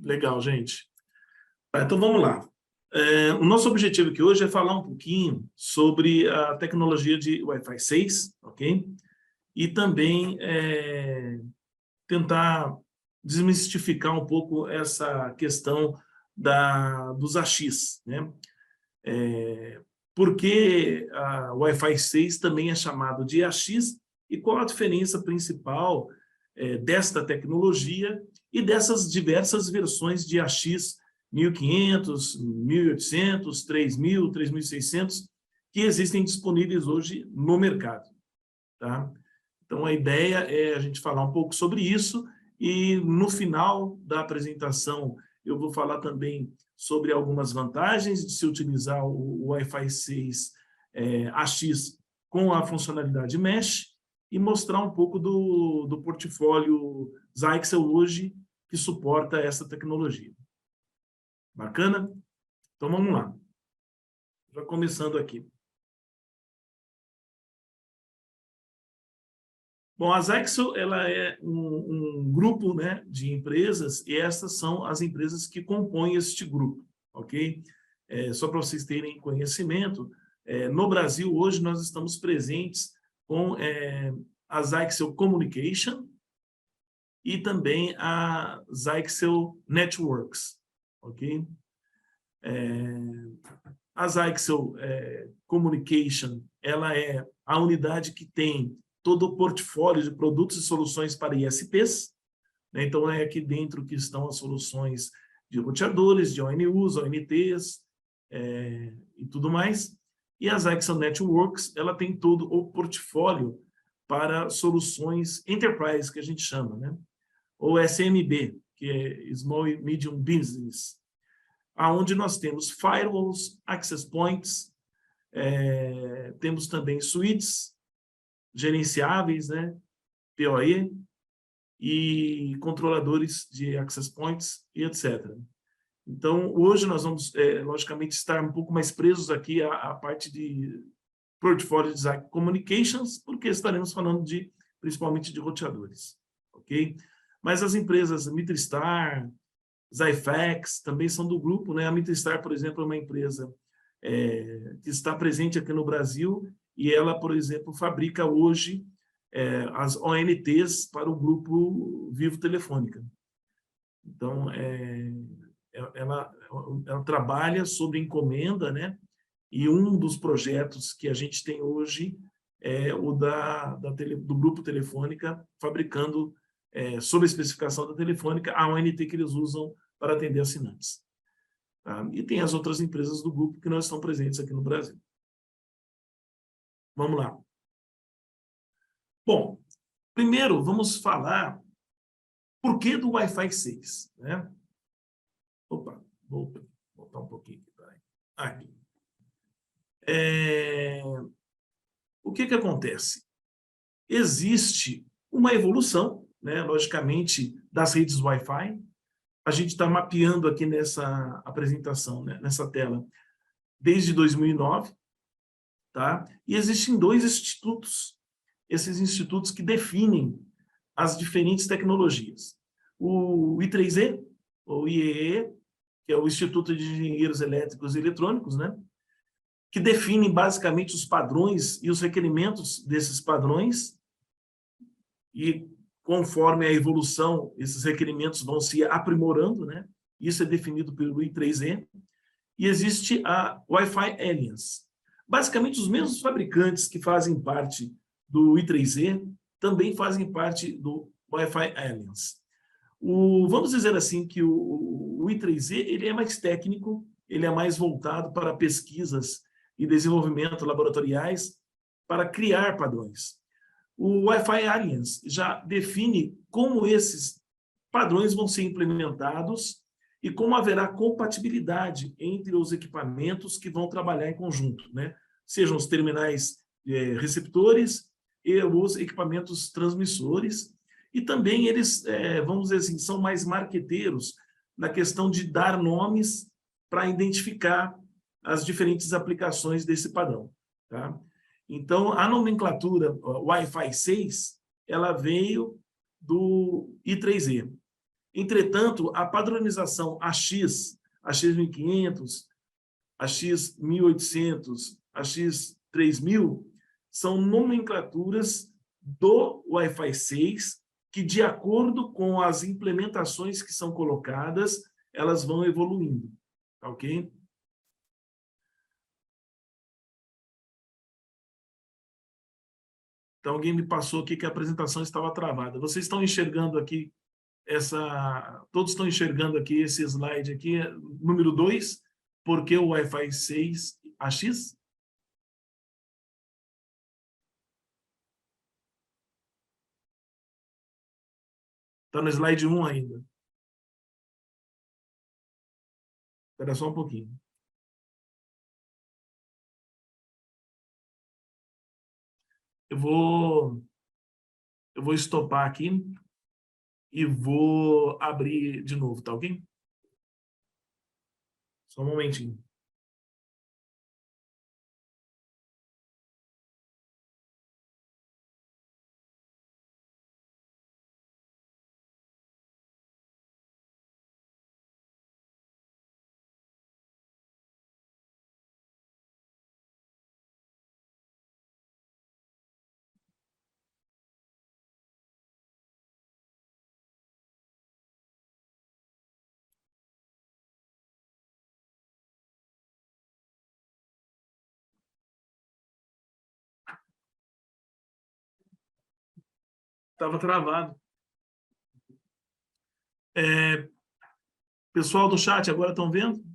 Legal, gente. Tá, então, vamos lá. O nosso objetivo aqui hoje é falar um pouquinho sobre a tecnologia de Wi-Fi 6, ok? E também tentar desmistificar um pouco essa questão dos AX, né? Por que a Wi-Fi 6 também é chamado de AX e qual a diferença principal desta tecnologia e dessas diversas versões de AX 1500, 1800, 3000, 3600 que existem disponíveis hoje no mercado, tá? Então, a ideia é a gente falar um pouco sobre isso e, no final da apresentação, eu vou falar também sobre algumas vantagens de se utilizar o Wi-Fi 6 AX com a funcionalidade Mesh e mostrar um pouco do portfólio Zyxel hoje que suporta essa tecnologia. Bacana? Então, vamos lá. Já começando aqui. Bom, a Zyxel ela é um grupo, né, de empresas e essas são as empresas que compõem este grupo, ok? Só para vocês terem conhecimento, no Brasil hoje nós estamos presentes com a Zyxel Communication e também a Zyxel Networks, ok? A Zyxel Communication ela é a unidade que tem todo o portfólio de produtos e soluções para ISPs, né? Então, é aqui dentro que estão as soluções de roteadores, de ONUs, ONTs e tudo mais. E a Zyxel Networks, ela tem todo o portfólio para soluções enterprise, que a gente chama, né? Ou SMB, que é Small and Medium Business, onde nós temos firewalls, access points, temos também switches, gerenciáveis, né, PoE, e controladores de access points e etc. Então, hoje nós vamos, logicamente, estar um pouco mais presos aqui à parte de portfólio de Zyxel Communications, porque estaremos falando principalmente de roteadores, ok? Mas as empresas Mitristar, Zyfax também são do grupo, né? A Mitristar, por exemplo, é uma empresa que está presente aqui no Brasil e ela, por exemplo, fabrica hoje as ONTs para o grupo Vivo Telefônica. Então, ela trabalha sob encomenda, né? E um dos projetos que a gente tem hoje é o do grupo Telefônica, fabricando, sob a especificação da Telefônica, a ONT que eles usam para atender assinantes. Tá? E tem as outras empresas do grupo que não estão presentes aqui no Brasil. Vamos lá. Bom, primeiro vamos falar por que do Wi-Fi 6, né? Opa, vou voltar um pouquinho aqui. O que acontece? Existe uma evolução, né, logicamente, das redes Wi-Fi. A gente está mapeando aqui nessa apresentação, né, nessa tela, desde 2009, tá? E existem dois institutos, esses institutos que definem as diferentes tecnologias. O I3E, ou IEE, que é o Instituto de Engenheiros Elétricos e Eletrônicos, né? Que define basicamente os padrões e os requerimentos desses padrões, e conforme a evolução, esses requerimentos vão se aprimorando, né? Isso é definido pelo I3E. E existe a Wi-Fi Alliance. Basicamente, os mesmos fabricantes que fazem parte do I3E também fazem parte do Wi-Fi Alliance. Vamos dizer assim que o I3E ele é mais técnico, ele é mais voltado para pesquisas e desenvolvimento laboratoriais para criar padrões. O Wi-Fi Alliance já define como esses padrões vão ser implementados e como haverá compatibilidade entre os equipamentos que vão trabalhar em conjunto, né? Sejam os terminais receptores e os equipamentos transmissores. E também eles, vamos dizer assim, são mais marqueteiros na questão de dar nomes para identificar as diferentes aplicações desse padrão, tá? Então, a nomenclatura Wi-Fi 6, ela veio do I3E. Entretanto, a padronização AX, AX1500, AX1800, AX3000, são nomenclaturas do Wi-Fi 6 que, de acordo com as implementações que são colocadas, elas vão evoluindo, tá ok? Então, alguém me passou aqui que a apresentação estava travada. Vocês estão enxergando aqui todos estão enxergando aqui esse slide aqui, número 2, porque o Wi-Fi 6 AX? Está no slide 1 ainda. Espera só um pouquinho. Eu vou estopar aqui e vou abrir de novo, tá ok? Só um momentinho. Estava travado. Pessoal do chat, agora estão vendo?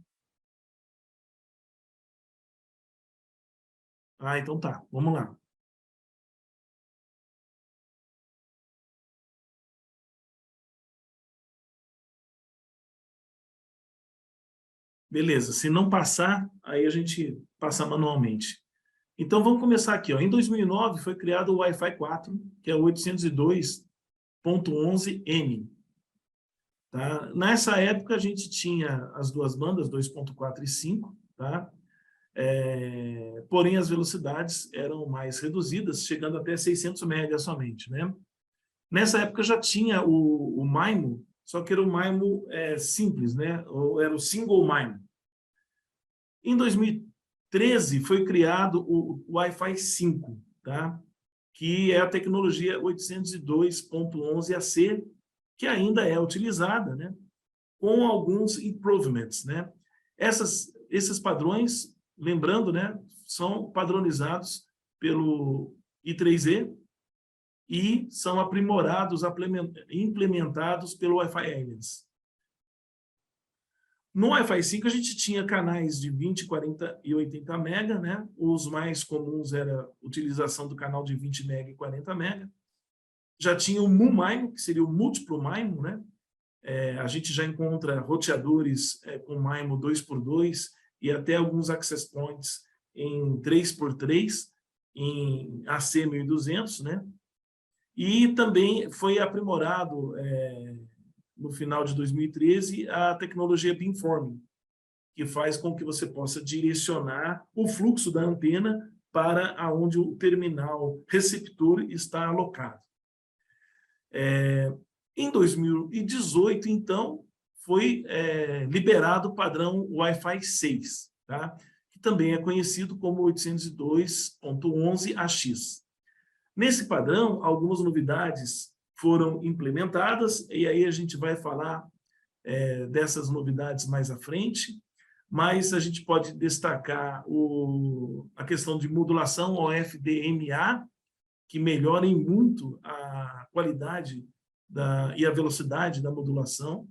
Ah, então tá. Vamos lá. Beleza. Se não passar, aí a gente passa manualmente. Então, vamos começar aqui. Ó. Em 2009, foi criado o Wi-Fi 4, que é o 802.11n. Tá? Nessa época, a gente tinha as duas bandas, 2.4 e 5, tá? Porém, as velocidades eram mais reduzidas, chegando até 600 MHz somente. Né? Nessa época, já tinha o MIMO, só que era o MIMO simples, né? Ou era o Single MIMO. Em 2013, foi criado o Wi-Fi 5, tá? Que é a tecnologia 802.11ac, que ainda é utilizada, né? Com alguns improvements, né? Esses padrões, lembrando, né? São padronizados pelo I3E e são aprimorados, implementados pelo Wi-Fi Alliance. No Wi-Fi 5, a gente tinha canais de 20, 40 e 80 MB, né? Os mais comuns era a utilização do canal de 20 MB e 40 MB. Já tinha o MU-MIMO, que seria o múltiplo MIMO, né? A gente já encontra roteadores com MIMO 2x2 e até alguns access points em 3x3, em AC1200, né? E também foi aprimorado, no final de 2013, a tecnologia beamforming, que faz com que você possa direcionar o fluxo da antena para onde o terminal receptor está alocado. Em 2018, então, foi liberado o padrão Wi-Fi 6, tá? Que também é conhecido como 802.11ax. Nesse padrão, algumas novidades foram implementadas, e aí a gente vai falar dessas novidades mais à frente, mas a gente pode destacar a questão de modulação OFDMA, que melhora em muito a qualidade e a velocidade da modulação,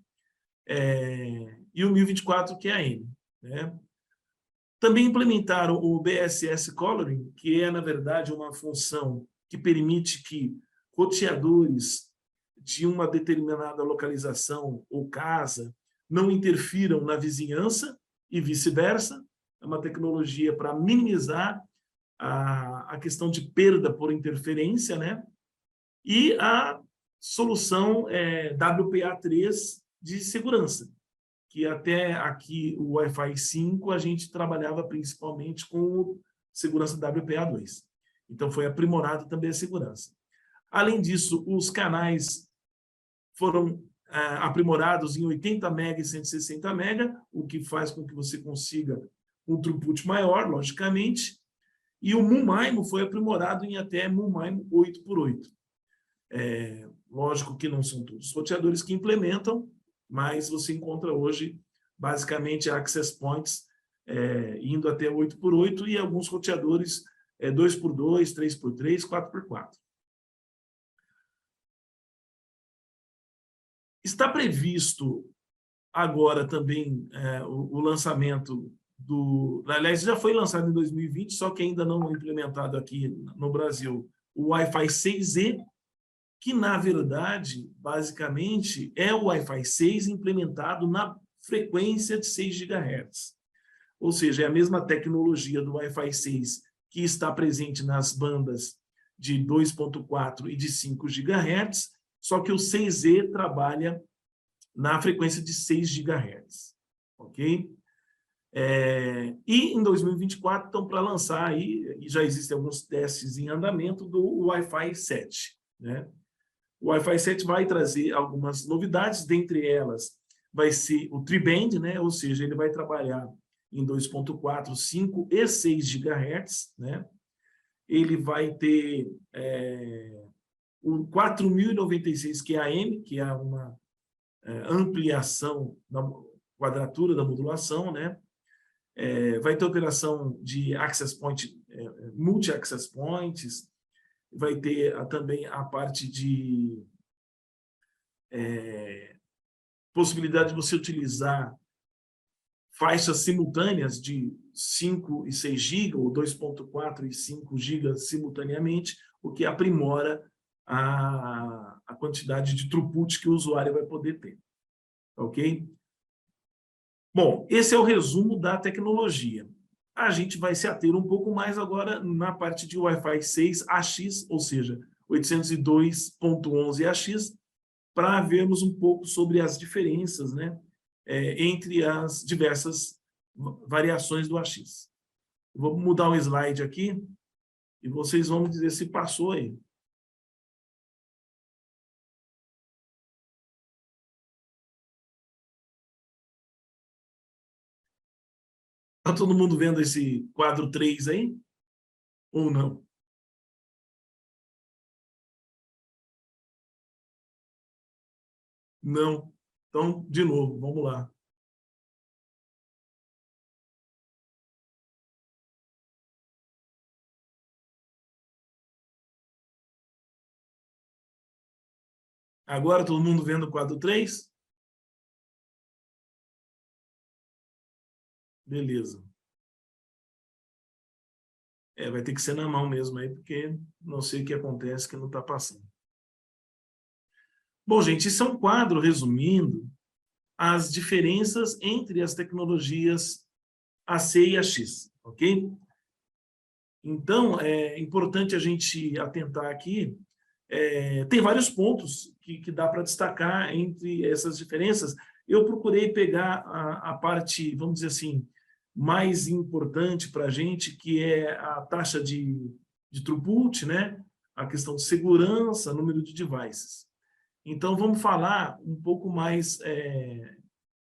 e o 1024 QAM, né? Também implementaram o BSS Coloring, que é, na verdade, uma função que permite que roteadores de uma determinada localização ou casa não interfiram na vizinhança e vice-versa. É uma tecnologia para minimizar a questão de perda por interferência, né? E a solução WPA3 de segurança, que até aqui o Wi-Fi 5 a gente trabalhava principalmente com segurança WPA2. Então foi aprimorado também a segurança. Além disso, os canais foram aprimorados em 80 MB e 160 MB, o que faz com que você consiga um throughput maior, logicamente, e o MU-MIMO foi aprimorado em até MU-MIMO 8x8. Lógico que não são todos os roteadores que implementam, mas você encontra hoje, basicamente, access points indo até 8x8 e alguns roteadores 2x2, 3x3, 4x4. Está previsto agora também o lançamento aliás, já foi lançado em 2020, só que ainda não implementado aqui no Brasil, o Wi-Fi 6E, que, na verdade, basicamente, é o Wi-Fi 6 implementado na frequência de 6 GHz. Ou seja, é a mesma tecnologia do Wi-Fi 6 que está presente nas bandas de 2.4 e de 5 GHz, só que o 6E trabalha na frequência de 6 GHz. Ok? E em 2024 estão para lançar aí, e já existem alguns testes em andamento do Wi-Fi 7. Né? O Wi-Fi 7 vai trazer algumas novidades, dentre elas vai ser o tri-band, né? Ou seja, ele vai trabalhar em 2.4, 5 e 6 GHz. Né? Ele vai ter o 4096 QAM, que é uma ampliação da quadratura da modulação, né? Vai ter operação de access point, multi-access points, vai ter também a parte de possibilidade de você utilizar faixas simultâneas de 5 e 6 GB, ou 2.4 e 5 GB simultaneamente, o que aprimora a quantidade de throughput que o usuário vai poder ter. Ok? Bom, esse é o resumo da tecnologia. A gente vai se ater um pouco mais agora na parte de Wi-Fi 6 AX, ou seja, 802.11ax, para vermos um pouco sobre as diferenças, né, entre as diversas variações do AX. Vou mudar o slide aqui e vocês vão me dizer se passou aí. Está todo mundo vendo esse quadro 3 aí? Ou não? Não. Então, de novo, vamos lá. Agora todo mundo vendo o quadro 3? Beleza. Vai ter que ser na mão mesmo aí, porque não sei o que acontece que não está passando. Bom, gente, isso é um quadro resumindo as diferenças entre as tecnologias AC e AX, ok? Então, é importante a gente atentar aqui, tem vários pontos que dá para destacar entre essas diferenças. Eu procurei pegar a parte, vamos dizer assim, mais importante para a gente, que é a taxa de throughput, né? A questão de segurança, número de devices. Então, vamos falar um pouco mais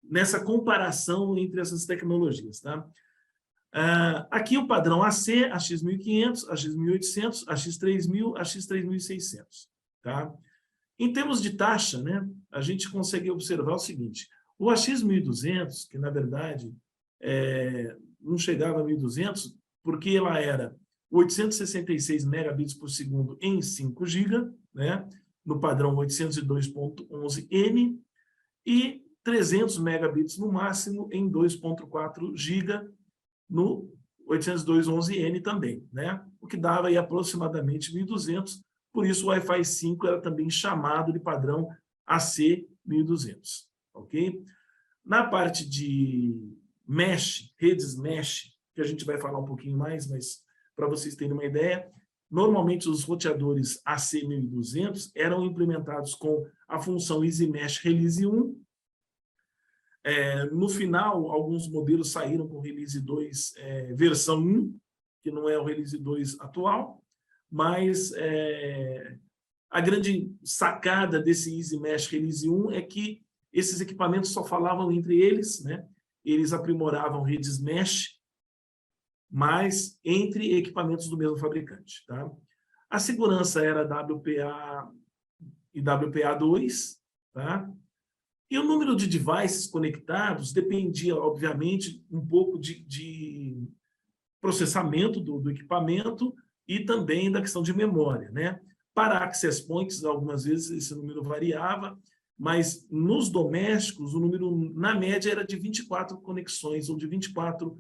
nessa comparação entre essas tecnologias. Tá? Aqui o padrão AC, AX1500, AX1800, AX3000, AX3600. Tá? Em termos de taxa, né, a gente consegue observar o seguinte: o AX1200, que na verdade não chegava a 1200, porque ela era 866 megabits por segundo em 5 GB, né, no padrão 802.11n, e 300 megabits no máximo em 2.4 GB no 802.11n também, né, o que dava aí aproximadamente 1200. Por isso, o Wi-Fi 5 era também chamado de padrão AC1200, ok? Na parte de mesh, redes mesh, que a gente vai falar um pouquinho mais, mas para vocês terem uma ideia, normalmente os roteadores AC1200 eram implementados com a função EasyMesh Release 1. No final, alguns modelos saíram com Release 2 versão 1, que não é o Release 2 atual, mas A grande sacada desse Easy Mesh Release 1 é que esses equipamentos só falavam entre eles, né? Eles aprimoravam redes mesh, mas entre equipamentos do mesmo fabricante. Tá? A segurança era WPA e WPA2, tá? E o número de devices conectados dependia, obviamente, um pouco de processamento do equipamento e também da questão de memória, né? Para access points, algumas vezes esse número variava, mas nos domésticos o número, na média, era de 24 conexões ou de 24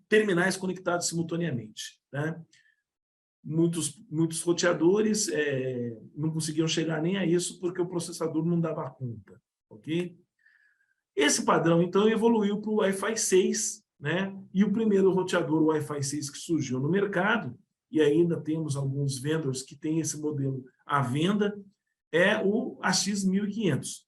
terminais conectados simultaneamente, né? Muitos roteadores não conseguiam chegar nem a isso porque o processador não dava conta, ok? Esse padrão, então, evoluiu para o Wi-Fi 6, né? E o primeiro roteador Wi-Fi 6 que surgiu no mercado, e ainda temos alguns vendors que têm esse modelo à venda, é o AX1500.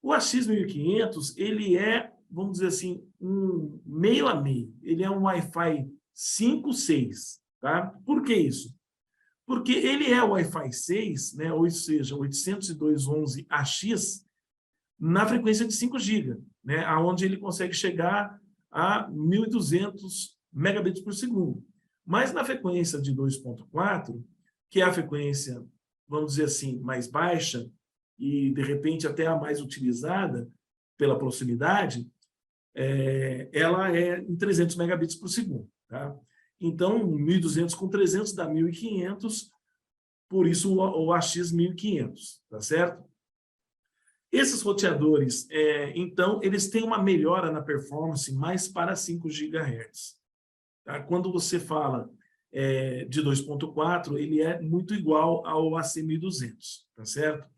O AX1500, ele é, vamos dizer assim, um meio a meio. Ele é um Wi-Fi 5, 6. Tá? Por que isso? Porque ele é o Wi-Fi 6, né? Ou seja, 802.11ax, na frequência de 5 GB, né? Onde ele consegue chegar a 1.200 megabits por segundo. Mas na frequência de 2.4, que é a frequência, vamos dizer assim, mais baixa e, de repente, até a mais utilizada pela proximidade, ela é em 300 megabits por segundo. Tá? Então, 1.200 com 300 dá 1.500, por isso o AX1500, tá certo? Esses roteadores, então, eles têm uma melhora na performance mais para 5 GHz. Tá? Quando você fala de 2.4, ele é muito igual ao AC1200, tá certo?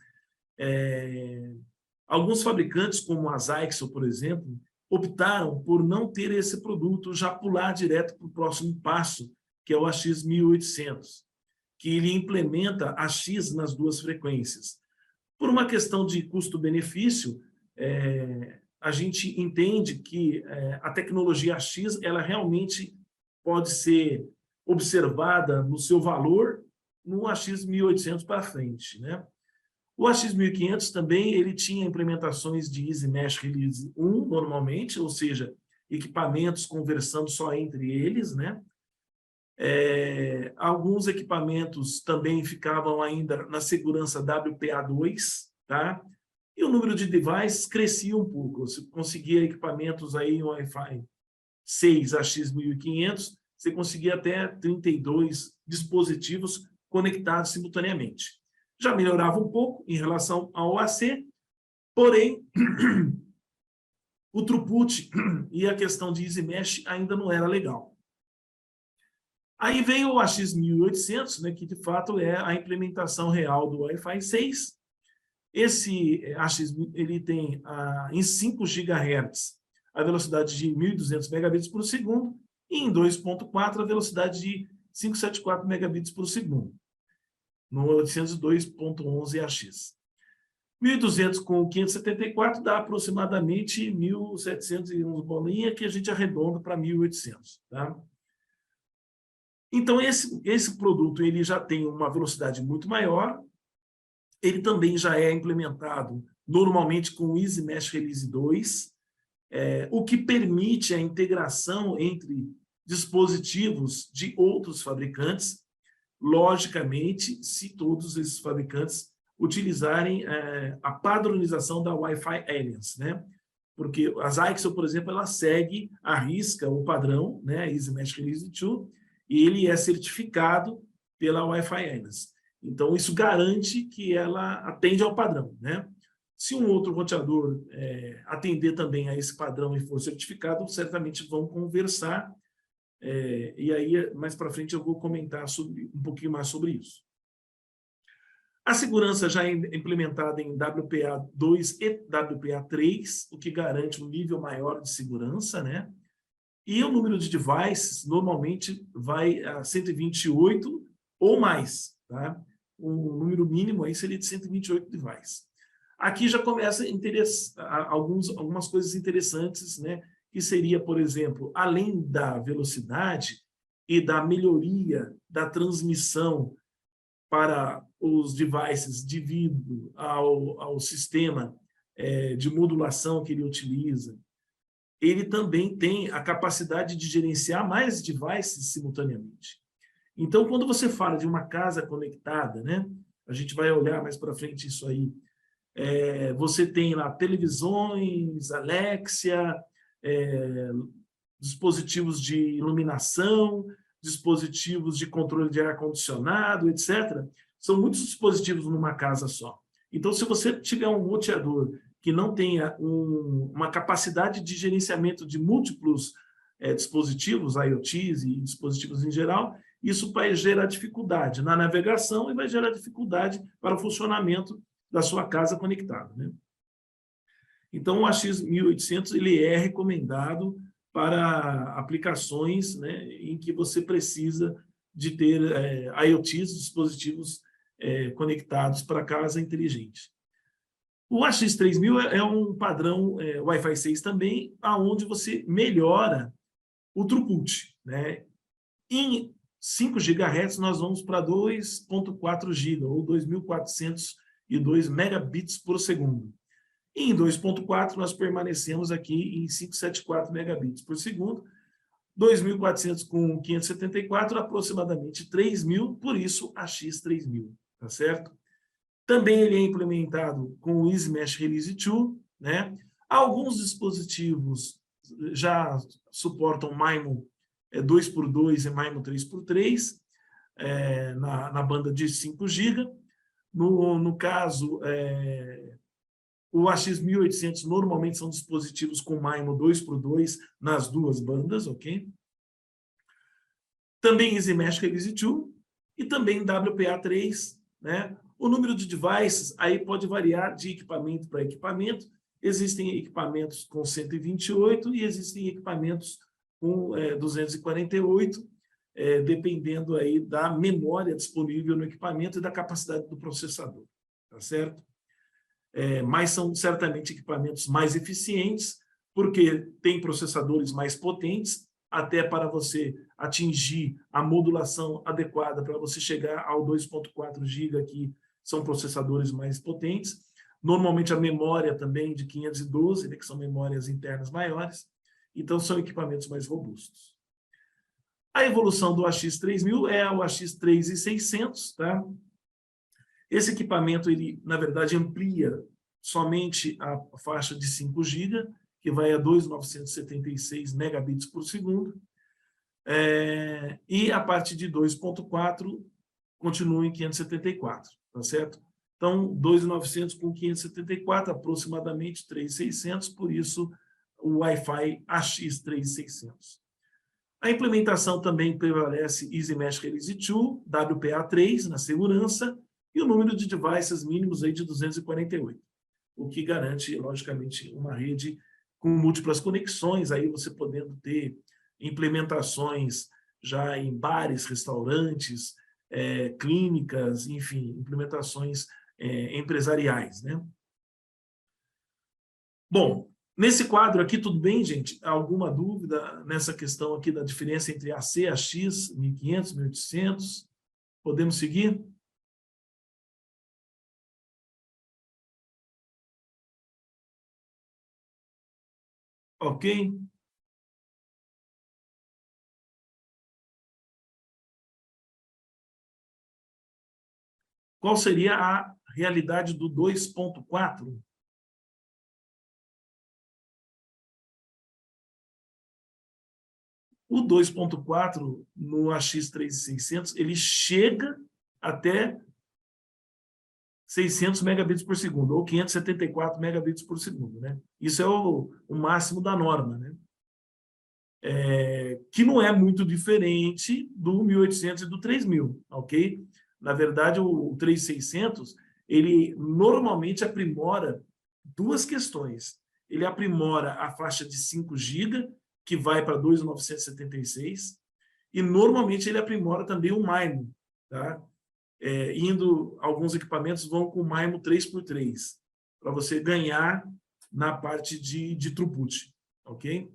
Alguns fabricantes, como a Zyxel, por exemplo, optaram por não ter esse produto, já pular direto para o próximo passo, que é o AX1800, que ele implementa AX nas duas frequências. Por uma questão de custo-benefício, a gente entende que a tecnologia AX ela realmente pode ser observada no seu valor no AX1800 para frente, né? O AX1500 também ele tinha implementações de Easy Mesh Release 1 normalmente, ou seja, equipamentos conversando só entre eles, né? Alguns equipamentos também ficavam ainda na segurança WPA2, tá? E o número de devices crescia um pouco. Você conseguia equipamentos aí no Wi-Fi 6 AX1500, você conseguia até 32 dispositivos conectados simultaneamente. Já melhorava um pouco em relação ao AC, porém, o throughput e a questão de Easy Mesh ainda não era legal. Aí veio o AX1800, né, que de fato é a implementação real do Wi-Fi 6. Esse AX ele tem em 5 GHz a velocidade de 1.200 megabits por segundo e em 2.4 a velocidade de 574 megabits por segundo, no 802.11ax. 1.200 com 574 dá aproximadamente 1.700 e uns bolinha, que a gente arredonda para 1.800. Tá? Então, esse produto ele já tem uma velocidade muito maior, ele também já é implementado normalmente com o Easy Mesh Release 2, o que permite a integração entre dispositivos de outros fabricantes, logicamente, se todos esses fabricantes utilizarem a padronização da Wi-Fi Alliance, né? Porque a Zyxel, por exemplo, ela segue à risca o padrão, né, Easy Mesh Release 2, e ele é certificado pela Wi-Fi Alliance. Então, isso garante que ela atende ao padrão, né? Se um outro roteador atender também a esse padrão e for certificado, certamente vão conversar, e aí, mais para frente, eu vou comentar um pouquinho mais sobre isso. A segurança já é implementada em WPA2 e WPA3, o que garante um nível maior de segurança, né? E o número de devices, normalmente, vai a 128 ou mais, tá? O número mínimo aí seria de 128 devices. Aqui já começa algumas coisas interessantes, né? Que seria, por exemplo, além da velocidade e da melhoria da transmissão para os devices devido ao sistema de modulação que ele utiliza. Ele também tem a capacidade de gerenciar mais devices simultaneamente. Então, quando você fala de uma casa conectada, né, a gente vai olhar mais para frente isso aí, você tem lá televisões, Alexia, dispositivos de iluminação, dispositivos de controle de ar-condicionado, etc. São muitos dispositivos numa casa só. Então, se você tiver um roteador que não tenha uma capacidade de gerenciamento de múltiplos dispositivos, IoTs e dispositivos em geral, isso vai gerar dificuldade na navegação e vai gerar dificuldade para o funcionamento da sua casa conectada, né? Então, o AX1800 ele é recomendado para aplicações, né, em que você precisa de ter IoTs, dispositivos conectados para a casa inteligente. O AX3000 é um padrão Wi-Fi 6 também, onde você melhora o throughput, né? Em 5 GHz, nós vamos para 2.4 GB, ou 2.402 megabits por segundo. Em 2.4, nós permanecemos aqui em 574 megabits por segundo, 2.400 com 574, aproximadamente 3.000, por isso a X3000, tá certo? Também ele é implementado com o Easy Mesh Release 2, né? Alguns dispositivos já suportam MIMO 2x2 e MIMO 3x3, na banda de 5 GB. No caso, o AX1800 normalmente são dispositivos com MIMO 2x2 nas duas bandas, ok? Também Easy Mesh Release 2 e também WPA3, né? O número de devices aí pode variar de equipamento para equipamento. Existem equipamentos com 128 e existem equipamentos com 248, dependendo aí da memória disponível no equipamento e da capacidade do processador, tá certo? Mas são certamente equipamentos mais eficientes, porque tem processadores mais potentes, até para você atingir a modulação adequada, para você chegar ao 2.4 GB, que são processadores mais potentes. Normalmente a memória também de 512, né, que são memórias internas maiores, então são equipamentos mais robustos. A evolução do AX3000 é o AX3600, tá? Esse equipamento, ele, na verdade, amplia somente a faixa de 5 GB, que vai a 2.976 megabits por segundo, e a parte de 2.4 continua em 574, tá certo? Então, 2.900 com 574, aproximadamente 3.600, por isso o Wi-Fi AX3600. A implementação também prevalece Easy Mesh Release 2, WPA3 na segurança, e o número de devices mínimos aí de 248, o que garante, logicamente, uma rede com múltiplas conexões, aí você podendo ter implementações já em bares, restaurantes, clínicas, enfim, implementações empresariais, né? Bom, nesse quadro aqui, tudo bem, gente? Alguma dúvida nessa questão aqui da diferença entre AC e AX, 1500, 1800? Podemos seguir? Ok? Qual seria a realidade do 2.4? O 2.4 no AX3600, ele chega até 600 megabits por segundo, ou 574 megabits por segundo, né? Isso é o máximo da norma, né? Que não é muito diferente do 1800 e do 3000, ok? Na verdade, o 3600, ele normalmente aprimora duas questões. Ele aprimora a faixa de 5 GB, que vai para 2.976, e normalmente ele aprimora também o MIMO, tá? Alguns equipamentos vão com MIMO 3x3, para você ganhar na parte de throughput, ok?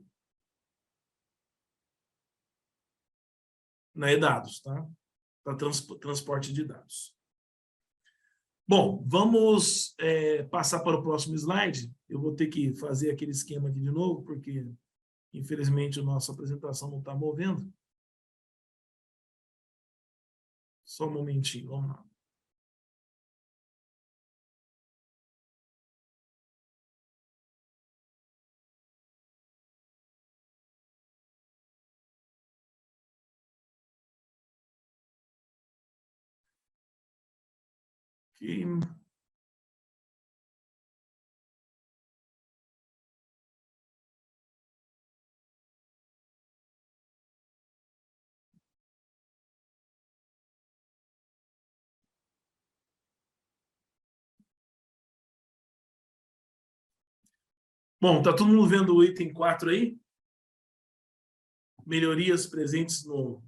Não é dados, tá? Para transporte de dados. Bom, vamos passar para o próximo slide. Eu vou ter que fazer aquele esquema aqui de novo, porque, infelizmente, a nossa apresentação não está movendo. Só um momentinho, vamos lá. Aqui. Bom, está todo mundo vendo o item 4 aí? Melhorias presentes no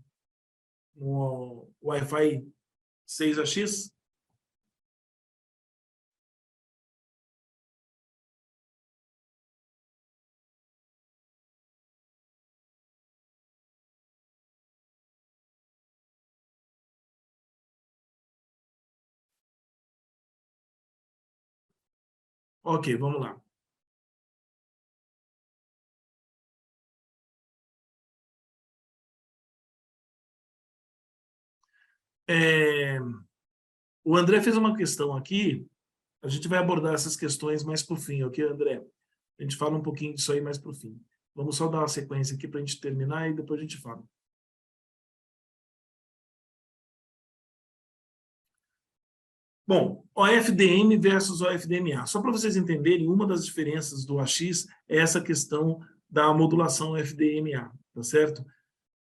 Wi-Fi 6AX? Ok, vamos lá. O André fez uma questão aqui, a gente vai abordar essas questões mais para o fim, ok, André? A gente fala um pouquinho disso aí mais para o fim. Vamos só dar uma sequência aqui para a gente terminar e depois a gente fala. Bom, OFDM versus OFDMA. Só para vocês entenderem, uma das diferenças do AX é essa questão da modulação OFDMA, tá certo?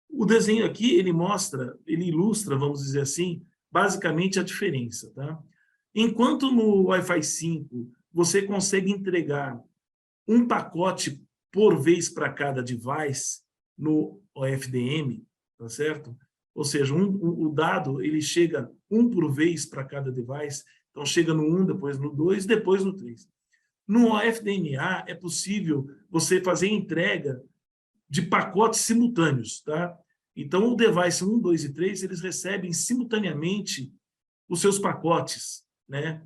O desenho aqui, ele mostra, ele ilustra, vamos dizer assim, basicamente a diferença, tá? Enquanto no Wi-Fi 5 você consegue entregar um pacote por vez para cada device no OFDM, tá certo? Ou seja, o dado ele chega um por vez para cada device, então chega no 1, depois no 2, depois no 3. No OFDMA é possível você fazer entrega de pacotes simultâneos, tá? Então, o device 1, 2 e 3, eles recebem simultaneamente os seus pacotes, né?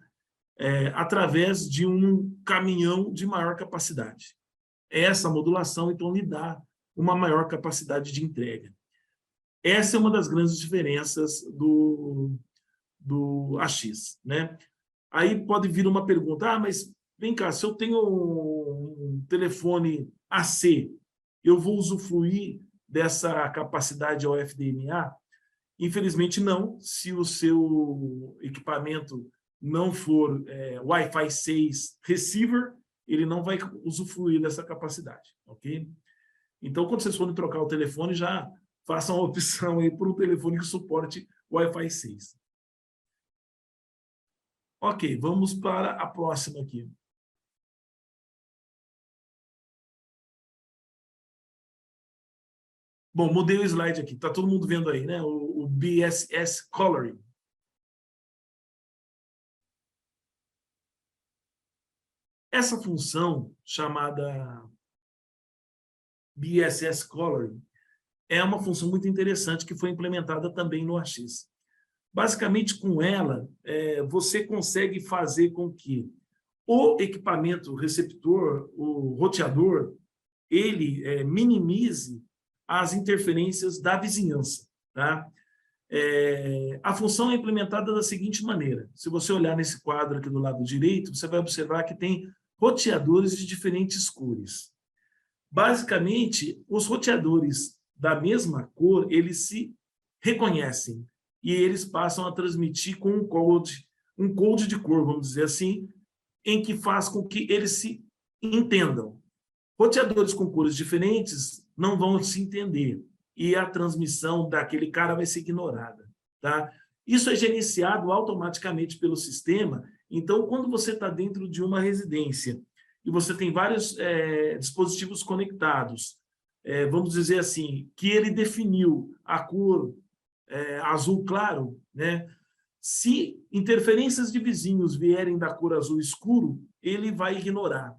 Através de um caminhão de maior capacidade. Essa modulação, então, lhe dá uma maior capacidade de entrega. Essa é uma das grandes diferenças do AX, né? Aí pode vir uma pergunta, mas vem cá, se eu tenho um telefone AC, eu vou usufruir dessa capacidade OFDMA? Infelizmente não, se o seu equipamento não for Wi-Fi 6 receiver, ele não vai usufruir dessa capacidade, ok? Então, quando vocês forem trocar o telefone, já façam a opção aí por um telefone que suporte Wi-Fi 6. Ok, vamos para a próxima aqui. Bom, mudei o slide aqui. Está todo mundo vendo aí, né? O BSS Coloring. Essa função chamada BSS Coloring é uma função muito interessante que foi implementada também no AX. Basicamente, com ela, você consegue fazer com que o equipamento receptor, o roteador, ele minimize as interferências da vizinhança, tá? A função é implementada da seguinte maneira. Se você olhar nesse quadro aqui do lado direito, você vai observar que tem roteadores de diferentes cores. Basicamente, os roteadores da mesma cor, eles se reconhecem e eles passam a transmitir com um code de cor, vamos dizer assim, em que faz com que eles se entendam. Roteadores com cores diferentes não vão se entender e a transmissão daquele cara vai ser ignorada, tá? Isso é gerenciado automaticamente pelo sistema. Então, quando você está dentro de uma residência e você tem vários dispositivos conectados, vamos dizer assim, que ele definiu a cor azul claro, né? Se interferências de vizinhos vierem da cor azul escuro, ele vai ignorar.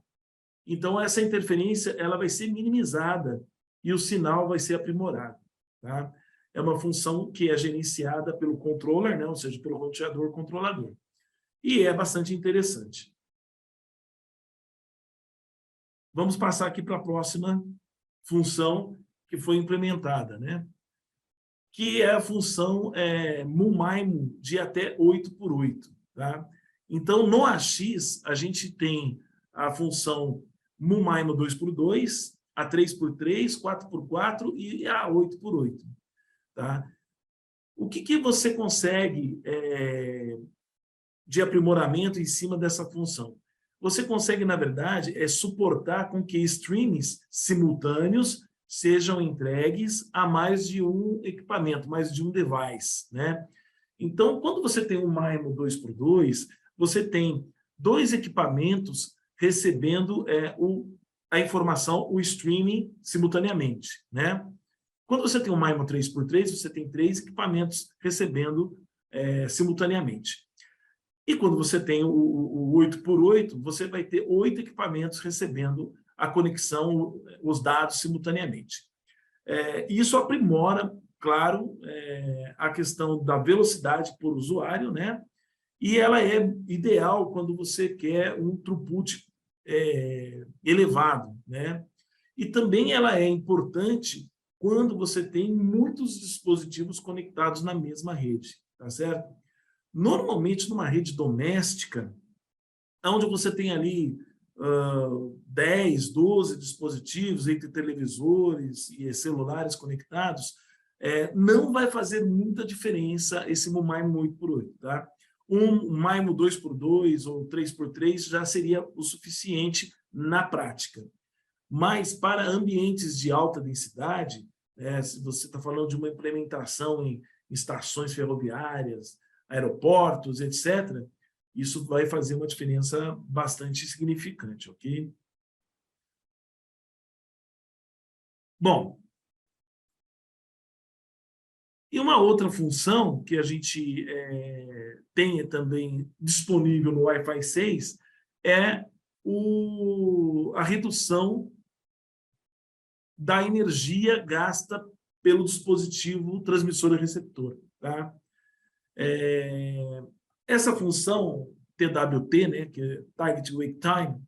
Então, essa interferência ela vai ser minimizada e o sinal vai ser aprimorado, tá? É uma função que é gerenciada pelo controller, né? Ou seja, pelo roteador controlador. e é bastante interessante. Vamos passar aqui para a próxima função que foi implementada, né? Que é a função MUMAIMO de até 8x8. Tá? Então, no AX, a gente tem a função MUMAIMO 2x2, a 3x3, 4x4 e a 8x8. Tá? O que você consegue de aprimoramento em cima dessa função? Você consegue, na verdade, suportar com que streams simultâneos sejam entregues a mais de um equipamento, mais de um device, né? Então, quando você tem um MIMO 2x2, você tem dois equipamentos recebendo a informação, o streaming, simultaneamente, né? Quando você tem um MIMO 3x3, você tem 3 equipamentos recebendo simultaneamente. E quando você tem o 8x8, você vai ter 8 equipamentos recebendo a conexão, os dados simultaneamente. Isso aprimora, claro, a questão da velocidade por usuário, né? E ela é ideal quando você quer um throughput elevado, né? E também ela é importante quando você tem muitos dispositivos conectados na mesma rede, tá certo? Normalmente, numa rede doméstica, onde você tem ali 10, 12 dispositivos entre televisores e celulares conectados, não vai fazer muita diferença esse MIMO 8x8. Tá? Um MIMO 2x2 ou 3x3 já seria o suficiente na prática. Mas para ambientes de alta densidade, se você está falando de uma implementação em estações ferroviárias, aeroportos, etc., isso vai fazer uma diferença bastante significante, ok? Bom, e uma outra função que a gente tem também disponível no Wi-Fi 6 é a redução da energia gasta pelo dispositivo transmissor e receptor. Tá? Essa função TWT, né, que é Target Wake Time,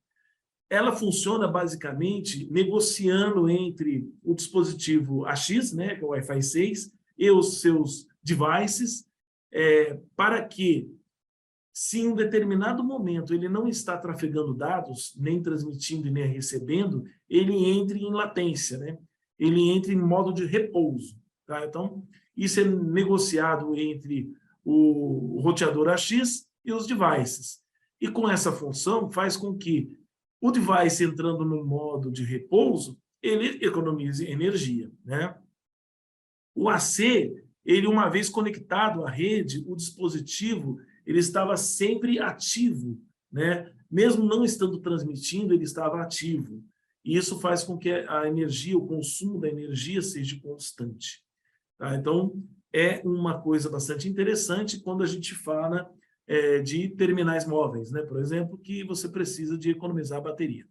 ela funciona basicamente negociando entre o dispositivo AX, né, que é o Wi-Fi 6, e os seus devices, para que, se em um determinado momento ele não está trafegando dados, nem transmitindo e nem recebendo, ele entre em latência, né? Ele entra em modo de repouso. Tá? Então, isso é negociado entre o roteador AX e os devices. E com essa função, faz com que o device entrando no modo de repouso, ele economize energia, né? O AC, ele uma vez conectado à rede, o dispositivo ele estava sempre ativo, né? Mesmo não estando transmitindo, ele estava ativo. E isso faz com que a energia, o consumo da energia seja constante. Tá? Então, é uma coisa bastante interessante quando a gente fala de terminais móveis, né? Por exemplo, que você precisa de economizar a bateria.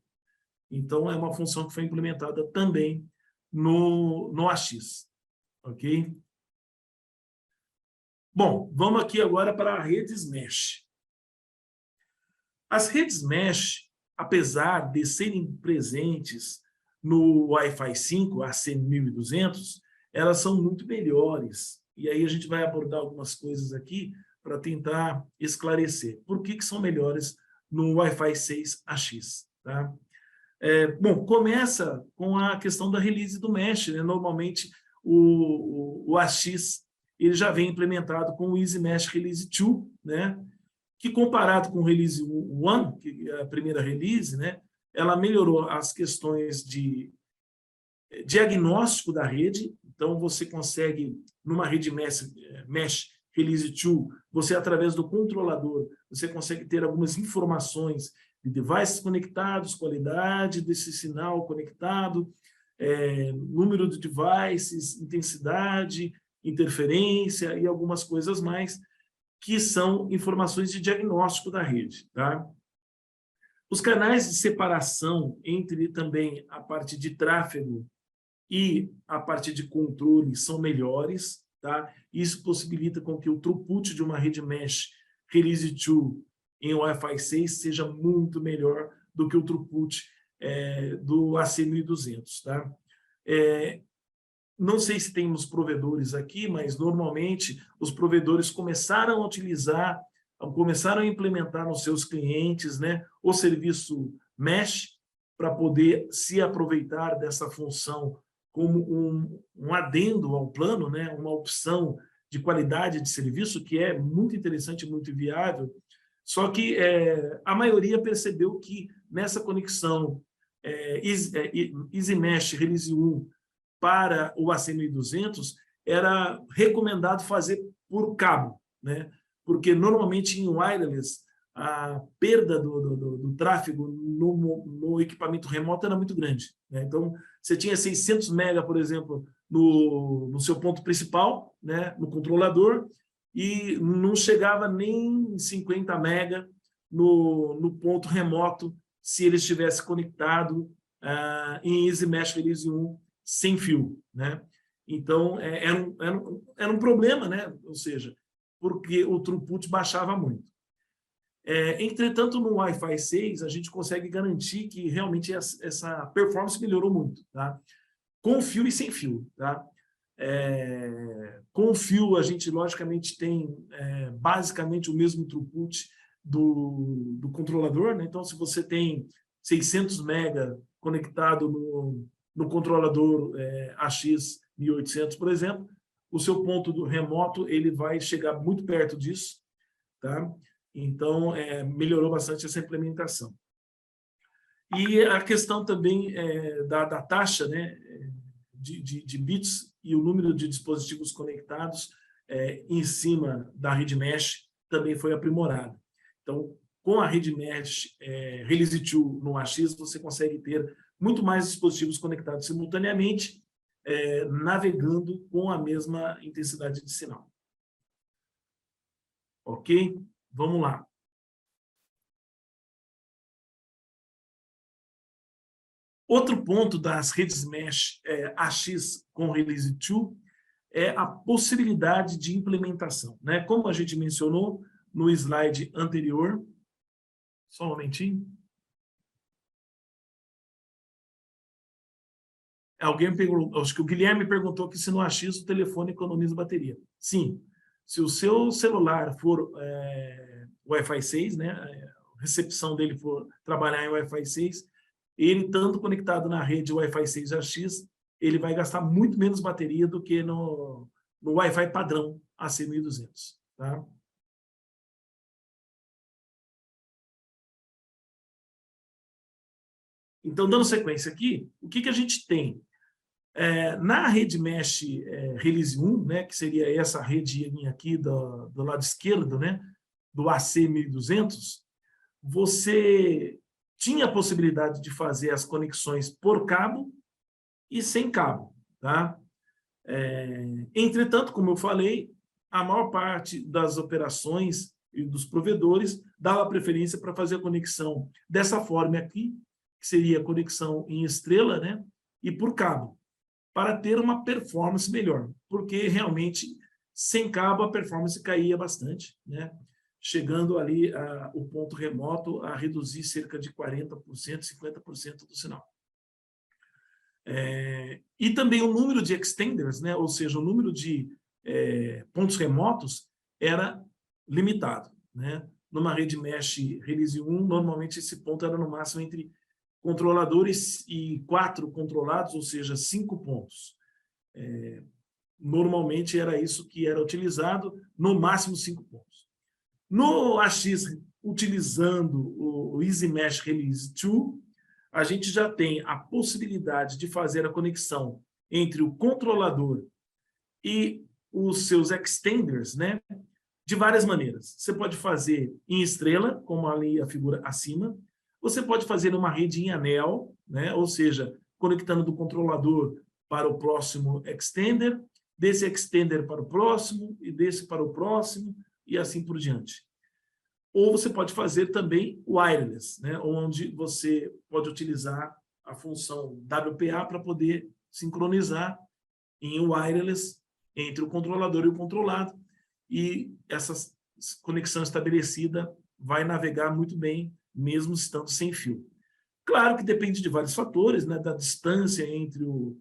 Então, é uma função que foi implementada também no AX. Ok? Bom, vamos aqui agora para a redes mesh. As redes mesh, apesar de serem presentes no Wi-Fi 5, AC1200, elas são muito melhores. E aí a gente vai abordar algumas coisas aqui para tentar esclarecer. Por que são melhores no Wi-Fi 6 AX? Tá? Bom, começa com a questão da release do mesh. Né? Normalmente, o AX ele já vem implementado com o Easy Mesh Release 2, né? Que comparado com o Release 1, que é a primeira release, né? Ela melhorou as questões de diagnóstico da rede. Então, você consegue, numa rede Mesh Release 2, você, através do controlador, você consegue ter algumas informações de devices conectados, qualidade desse sinal conectado, número de devices, intensidade, interferência e algumas coisas mais, que são informações de diagnóstico da rede. Tá? Os canais de separação entre também a parte de tráfego e a parte de controle são melhores. Tá? Isso possibilita com que o throughput de uma rede mesh Release 2 em Wi-Fi 6 seja muito melhor do que o throughput do AC1200, tá? Não sei se temos provedores aqui, mas normalmente os provedores começaram a utilizar, começaram a implementar nos seus clientes, né, o serviço Mesh para poder se aproveitar dessa função como um adendo ao plano, né, uma opção de qualidade de serviço que é muito interessante, muito viável. Só que a maioria percebeu que nessa conexão EasyMesh Release 1 para o AC1200, era recomendado fazer por cabo, né? Porque normalmente em wireless a perda do tráfego no equipamento remoto era muito grande, né? Então, você tinha 600 mega, por exemplo, no seu ponto principal, né? No controlador, e não chegava nem 50 mega no ponto remoto se ele estivesse conectado em EasyMesh Release 1 sem fio, né? Então, era um problema, né? Ou seja, porque o throughput baixava muito. Entretanto, no Wi-Fi 6, a gente consegue garantir que realmente essa performance melhorou muito, tá? Com fio e sem fio, tá? Com fio, a gente, logicamente, tem basicamente o mesmo throughput do controlador, né? Então, se você tem 600 mega conectado no controlador AX1800, por exemplo, o seu ponto do remoto ele vai chegar muito perto disso, tá? Então, melhorou bastante essa implementação. E a questão também da taxa, né, de bits e o número de dispositivos conectados em cima da rede mesh também foi aprimorada. Então, com a rede mesh Release 2 no AX, você consegue ter muito mais dispositivos conectados simultaneamente, navegando com a mesma intensidade de sinal. Ok? Vamos lá. Outro ponto das redes mesh AX com Release 2 é a possibilidade de implementação, né? Como a gente mencionou no slide anterior, só um momentinho. Alguém perguntou, acho que o Guilherme perguntou que se no AX o telefone economiza bateria. Sim, se o seu celular for Wi-Fi 6, né, a recepção dele for trabalhar em Wi-Fi 6, ele estando conectado na rede Wi-Fi 6 AX, ele vai gastar muito menos bateria do que no Wi-Fi padrão AC1200, tá? Então, dando sequência aqui, o que a gente tem? Na rede mesh Release 1, né, que seria essa redinha aqui do lado esquerdo, né, do AC1200, você tinha a possibilidade de fazer as conexões por cabo e sem cabo, tá? Entretanto, como eu falei, a maior parte das operações e dos provedores dava preferência para fazer a conexão dessa forma aqui, que seria a conexão em estrela, né, e por cabo, para ter uma performance melhor, porque realmente sem cabo a performance caía bastante, né? Chegando ali o ponto remoto a reduzir cerca de 40%, 50% do sinal. E também o número de extenders, né? Ou seja, o número de pontos remotos era limitado, né? Numa rede mesh Release 1, normalmente esse ponto era no máximo entre controladores e 4 controlados, ou seja, 5 pontos. Normalmente era isso que era utilizado, no máximo 5 pontos. No AX, utilizando o EasyMesh Release 2, a gente já tem a possibilidade de fazer a conexão entre o controlador e os seus extenders, né, de várias maneiras. Você pode fazer em estrela, como ali a figura acima. Você pode fazer uma rede em anel, né? Ou seja, conectando do controlador para o próximo extender, desse extender para o próximo, e desse para o próximo, e assim por diante. Ou você pode fazer também wireless, né? Onde você pode utilizar a função WPA para poder sincronizar em wireless entre o controlador e o controlado, e essa conexão estabelecida vai navegar muito bem, mesmo estando sem fio. Claro que depende de vários fatores, né, da distância entre o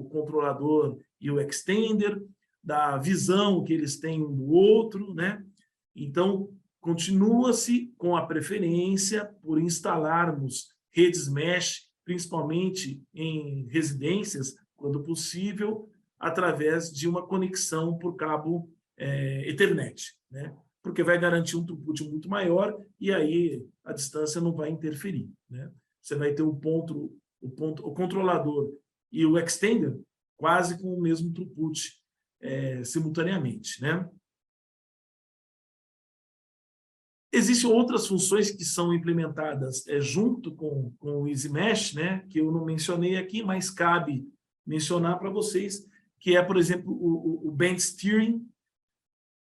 controlador e o extender, da visão que eles têm um do outro, né? Então, continua-se com a preferência por instalarmos redes mesh, principalmente em residências, quando possível, através de uma conexão por cabo Ethernet, né? Porque vai garantir um throughput muito maior e aí a distância não vai interferir, né? Você vai ter o controlador e o extender quase com o mesmo throughput simultaneamente, né? Existem outras funções que são implementadas junto com o EasyMesh, né, que eu não mencionei aqui, mas cabe mencionar para vocês, que é, por exemplo, o Band Steering,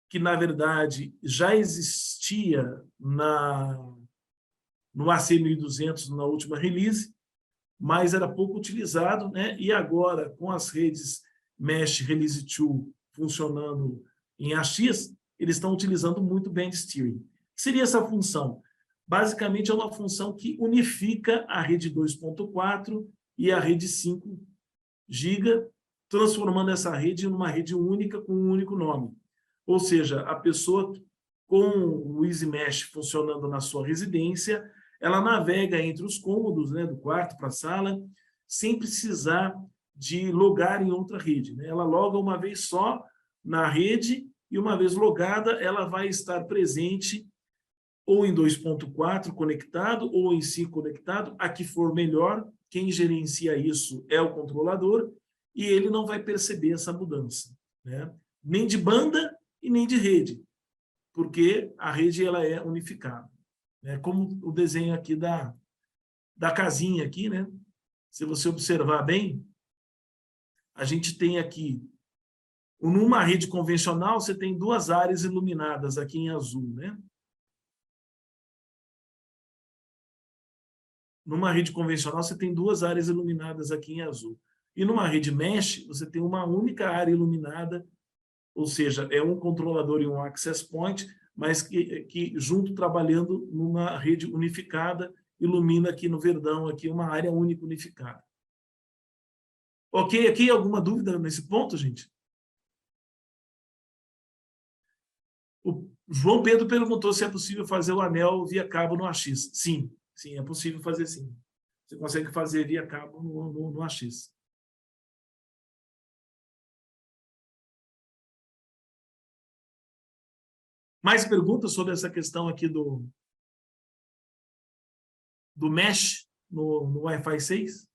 que, na verdade, já existia no AC1200, na última release, mas era pouco utilizado, né? E agora, com as redes Mesh Release 2 funcionando em AX, eles estão utilizando muito Band Steering. O que seria essa função? Basicamente, é uma função que unifica a rede 2.4 e a rede 5 GB, transformando essa rede em uma rede única com um único nome. Ou seja, a pessoa com o EasyMesh funcionando na sua residência, ela navega entre os cômodos, né, do quarto para a sala, sem precisar de logar em outra rede, né? Ela loga uma vez só na rede e, uma vez logada, ela vai estar presente ou em 2.4 conectado ou em 5 conectado, a que for melhor. Quem gerencia isso é o controlador e ele não vai perceber essa mudança, né? Nem de banda e nem de rede, porque a rede ela é unificada. É como o desenho aqui da casinha aqui, né? Se você observar bem, a gente tem aqui, numa rede convencional, você tem duas áreas iluminadas aqui em azul, né? Numa rede convencional, você tem duas áreas iluminadas aqui em azul. E numa rede mesh, você tem uma única área iluminada, ou seja, é um controlador e um access point, mas que junto, trabalhando numa rede unificada, ilumina aqui no verdão aqui uma área única unificada. Ok? Aqui alguma dúvida nesse ponto, gente? O João Pedro perguntou se é possível fazer o anel via cabo no AX. Sim, sim, é possível fazer sim. Você consegue fazer via cabo no AX. Mais perguntas sobre essa questão aqui do mesh no Wi-Fi 6?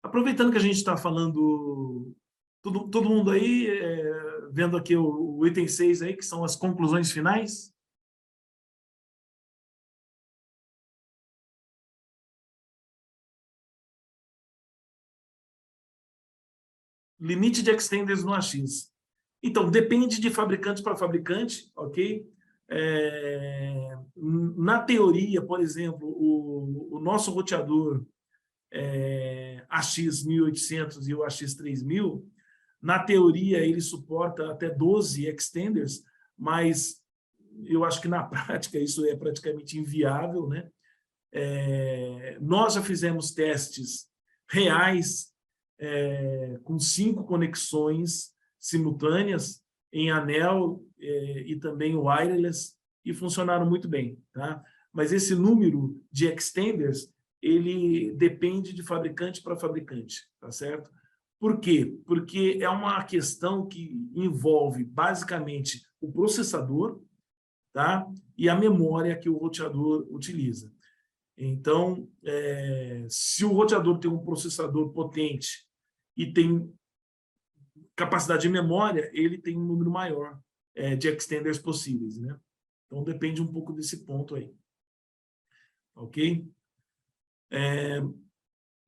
Aproveitando que a gente está falando, todo mundo aí, vendo aqui o item 6 aí, que são as conclusões finais. Limite de extenders no AX. Então, depende de fabricante para fabricante, ok? Na teoria, por exemplo, o nosso roteador AX1800 e o AX3000, na teoria, ele suporta até 12 extenders, mas eu acho que na prática isso é praticamente inviável, né? Nós já fizemos testes reais com 5 conexões simultâneas em anel e também wireless, e funcionaram muito bem, tá? Mas esse número de extenders, ele depende de fabricante para fabricante, tá certo? Por quê? Porque é uma questão que envolve basicamente o processador, tá? E a memória que o roteador utiliza. Então, se o roteador tem um processador potente e tem capacidade de memória, ele tem um número maior de extenders possíveis, né? Então, depende um pouco desse ponto aí. Ok?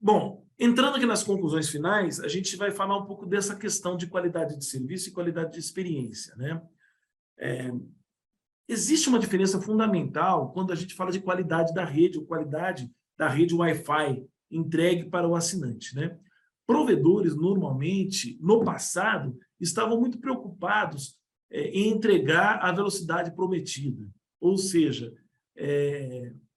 Bom, entrando aqui nas conclusões finais, a gente vai falar um pouco dessa questão de qualidade de serviço e qualidade de experiência, né? Existe uma diferença fundamental quando a gente fala de qualidade da rede, ou qualidade da rede Wi-Fi entregue para o assinante, né? provedores, normalmente, no passado, estavam muito preocupados em entregar a velocidade prometida. Ou seja,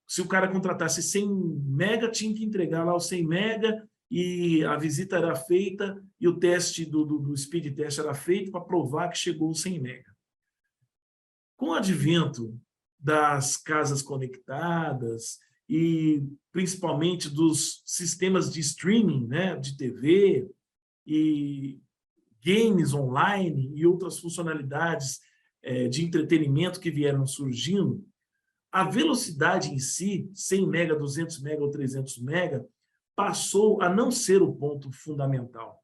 se o cara contratasse 100 mega, tinha que entregar lá os 100 mega e a visita era feita e o teste do speed test era feito para provar que chegou os 100 mega. Com o advento das casas conectadas e principalmente dos sistemas de streaming, né, de TV e games online e outras funcionalidades de entretenimento que vieram surgindo, a velocidade em si, 100 mega, 200 mega ou 300 mega, passou a não ser o ponto fundamental,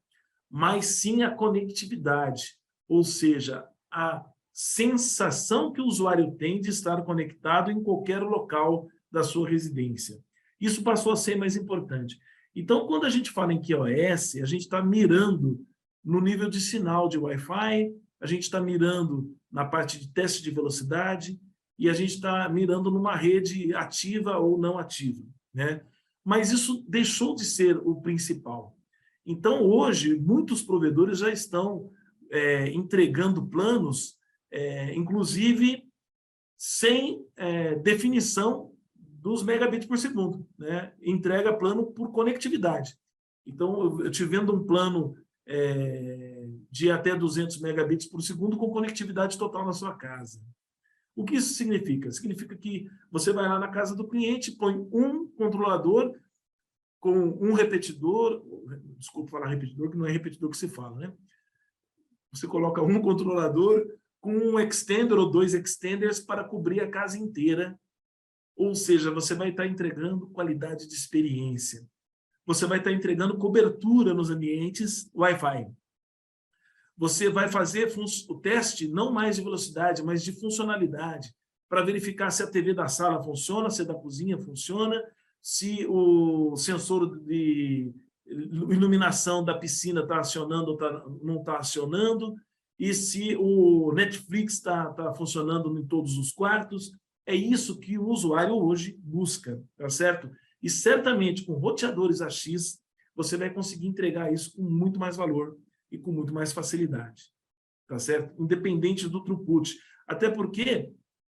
mas sim a conectividade, ou seja, a sensação que o usuário tem de estar conectado em qualquer local da sua residência. Isso passou a ser mais importante. Então, quando a gente fala em QoS, a gente está mirando no nível de sinal de Wi-Fi, a gente está mirando na parte de teste de velocidade e a gente está mirando numa rede ativa ou não ativa, né? Mas isso deixou de ser o principal. Então, hoje, muitos provedores já estão entregando planos, inclusive sem definição dos megabits por segundo, né? Entrega plano por conectividade. Então, eu te vendo um plano de até 200 megabits por segundo com conectividade total na sua casa. O que isso significa? Significa que você vai lá na casa do cliente, põe um controlador com um repetidor, desculpa falar repetidor, que não é repetidor que se fala, né? Você coloca um controlador com um extender ou 2 extenders para cobrir a casa inteira, ou seja, você vai estar entregando qualidade de experiência. Você vai estar entregando cobertura nos ambientes Wi-Fi. Você vai fazer o teste não mais de velocidade, mas de funcionalidade, para verificar se a TV da sala funciona, se a da cozinha funciona, se o sensor de iluminação da piscina está acionando ou não está acionando, e se o Netflix está funcionando em todos os quartos. É isso que o usuário hoje busca, tá certo? E certamente com roteadores AX, você vai conseguir entregar isso com muito mais valor e com muito mais facilidade, tá certo? Independente do throughput. Até porque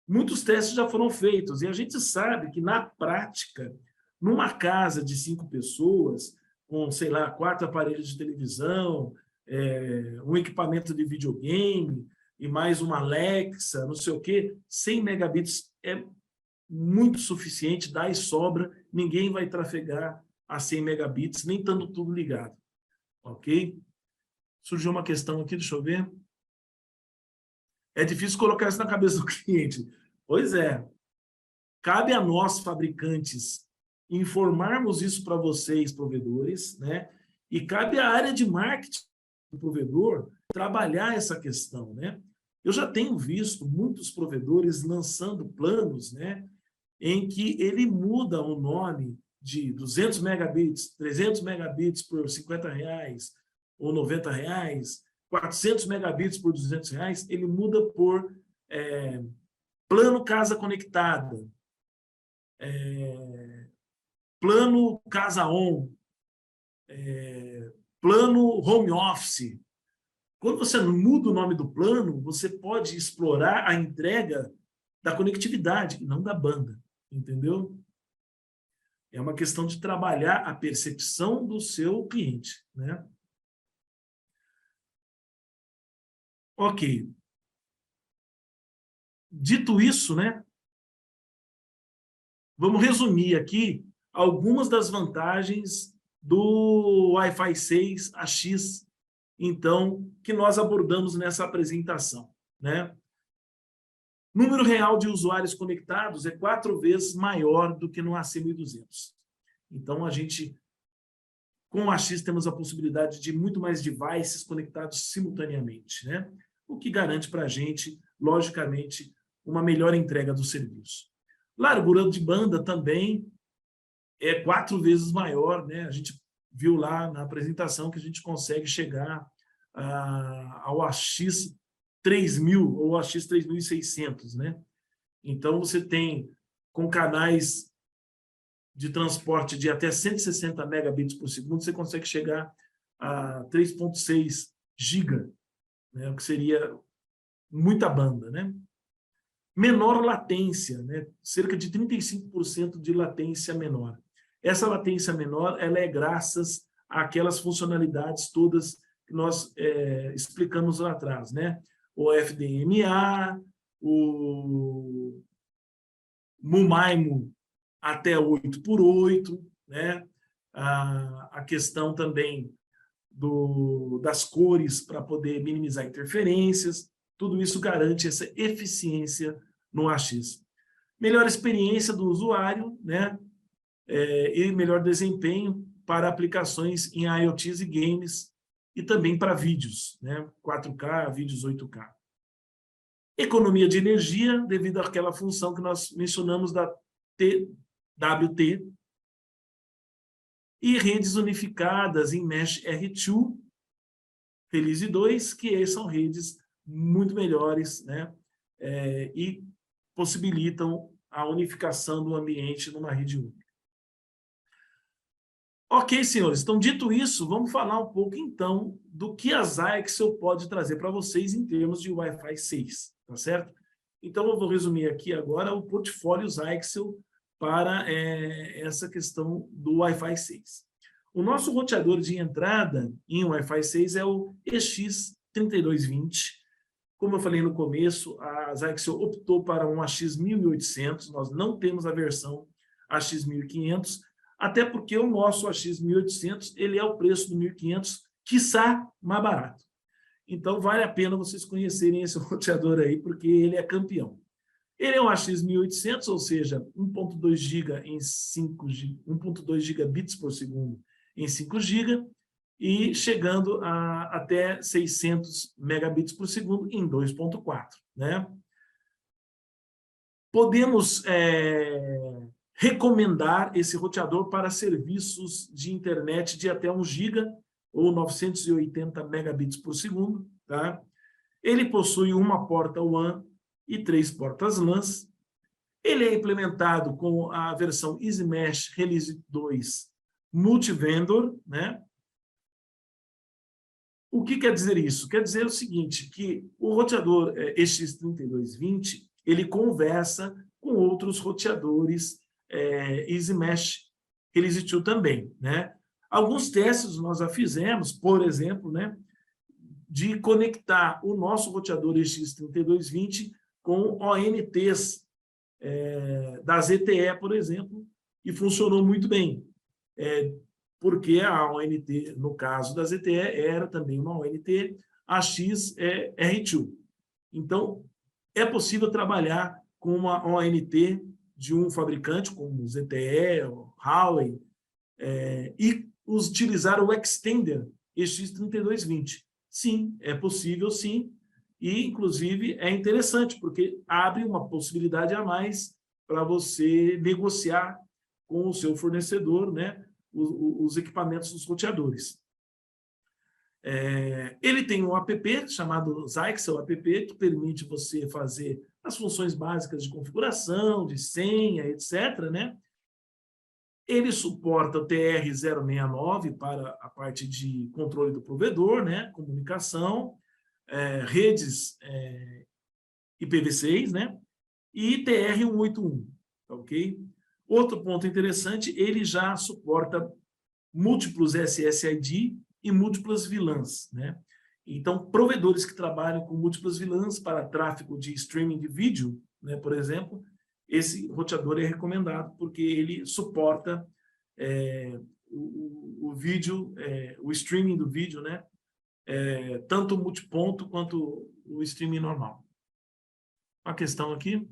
muitos testes já foram feitos e a gente sabe que, na prática, numa casa de 5 pessoas, com, sei lá, 4 aparelhos de televisão, um equipamento de videogame e mais uma Alexa, não sei o quê, 100 megabits é muito suficiente, dá e sobra, ninguém vai trafegar a 100 megabits, nem estando tudo ligado, ok? Surgiu uma questão aqui, deixa eu ver. É difícil colocar isso na cabeça do cliente. Pois é. Cabe a nós, fabricantes, informarmos isso para vocês, provedores, né? E cabe à área de marketing do provedor trabalhar essa questão, né? Eu já tenho visto muitos provedores lançando planos, né, em que ele muda o nome de 200 megabits, 300 megabits por R$50 ou R$90, 400 megabits por R$200, ele muda por plano casa conectada, plano casa on, plano home office. Quando você muda o nome do plano, você pode explorar a entrega da conectividade, e não da banda, entendeu? É uma questão de trabalhar a percepção do seu cliente, né? Ok. Dito isso, né? Vamos resumir aqui algumas das vantagens do Wi-Fi 6 AX, então, que nós abordamos nessa apresentação, né? Número real de usuários conectados é 4 vezes maior do que no AC1200. Então, a gente, com o AX, temos a possibilidade de muito mais devices conectados simultaneamente, né? O que garante para a gente, logicamente, uma melhor entrega do serviço. Largura de banda também é 4 vezes maior, né? A gente viu lá na apresentação que a gente consegue chegar ao AX 3000 ou AX 3600, né? Então, você tem, com canais de transporte de até 160 megabits por segundo, você consegue chegar a 3.6 GB, né? O que seria muita banda, né? Menor latência, né? Cerca de 35% de latência menor. Essa latência menor, ela é graças àquelas funcionalidades todas que nós explicamos lá atrás, né? O FDMA, o MUMAIMO até 8x8, né? A questão também das cores para poder minimizar interferências, tudo isso garante essa eficiência no AX. Melhor experiência do usuário, né? E melhor desempenho para aplicações em IoTs e games, e também para vídeos, né? 4K, vídeos 8K. Economia de energia, devido àquela função que nós mencionamos da TWT, e redes unificadas em Mesh R2, Release 2, que são redes muito melhores, né? E possibilitam a unificação do ambiente numa rede única. Ok, senhores, então dito isso, vamos falar um pouco então do que a Zyxel pode trazer para vocês em termos de Wi-Fi 6, tá certo? Então eu vou resumir aqui agora o portfólio Zyxel para essa questão do Wi-Fi 6. O nosso roteador de entrada em Wi-Fi 6 é o EX3220. Como eu falei no começo, a Zyxel optou para um AX1800, nós não temos a versão AX1500, até porque o nosso AX1800 ele é o preço do 1500, quiçá mais barato. Então, vale a pena vocês conhecerem esse roteador aí, porque ele é campeão. Ele é um AX1800, ou seja, 1.2 GB em 5 GB, 1.2 gigabits por segundo em 5 GB, e chegando até 600 megabits por segundo em 2.4, né? Podemos recomendar esse roteador para serviços de internet de até 1 GB ou 980 megabits por segundo, tá? Ele possui uma porta WAN e 3 portas LAN. Ele é implementado com a versão EasyMesh Release 2 Multivendor, né? O que quer dizer isso? Quer dizer o seguinte, que o roteador EX3220, ele conversa com outros roteadores EasyMesh Release 2 também, né? Alguns testes nós já fizemos, por exemplo, né, de conectar o nosso roteador EX3220 com ONTs da ZTE, por exemplo, e funcionou muito bem. Porque a ONT, no caso da ZTE, era também uma ONT AX-R2. Então, é possível trabalhar com uma ONT de um fabricante, como ZTE, Huawei, e utilizar o Extender EX3220. Sim, é possível, sim, e, inclusive, é interessante, porque abre uma possibilidade a mais para você negociar com o seu fornecedor, né, os equipamentos dos roteadores. Ele tem um app chamado Zyxel App, que permite você fazer as funções básicas de configuração, de senha, etc., né? Ele suporta o TR-069 para a parte de controle do provedor, né? Comunicação, redes IPv6, né? E TR-181, ok? Outro ponto interessante, ele já suporta múltiplos SSID e múltiplas VLANs, né? Então, provedores que trabalham com múltiplas VLANs para tráfego de streaming de vídeo, né, por exemplo, esse roteador é recomendado porque ele suporta o vídeo, o streaming do vídeo, né? Tanto o multiponto quanto o streaming normal. Uma questão aqui.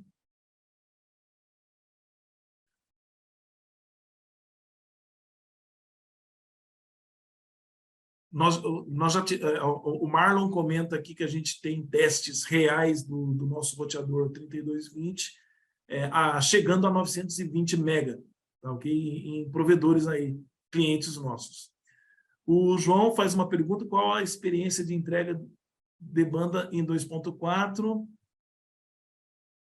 O Marlon comenta aqui que a gente tem testes reais do nosso roteador 3220 chegando a 920 mega, tá, ok? Em provedores aí, clientes nossos. O João faz uma pergunta: qual a experiência de entrega de banda em 2.4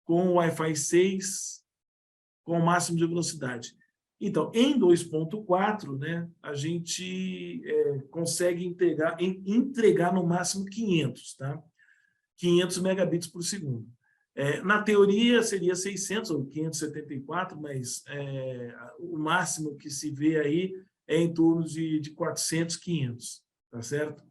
com Wi-Fi 6 com o máximo de velocidade? Então, em 2.4, né, a gente consegue entregar no máximo 500, tá? 500 megabits por segundo. Na teoria, seria 600 ou 574, mas o máximo que se vê aí é em torno de 400, 500, tá certo?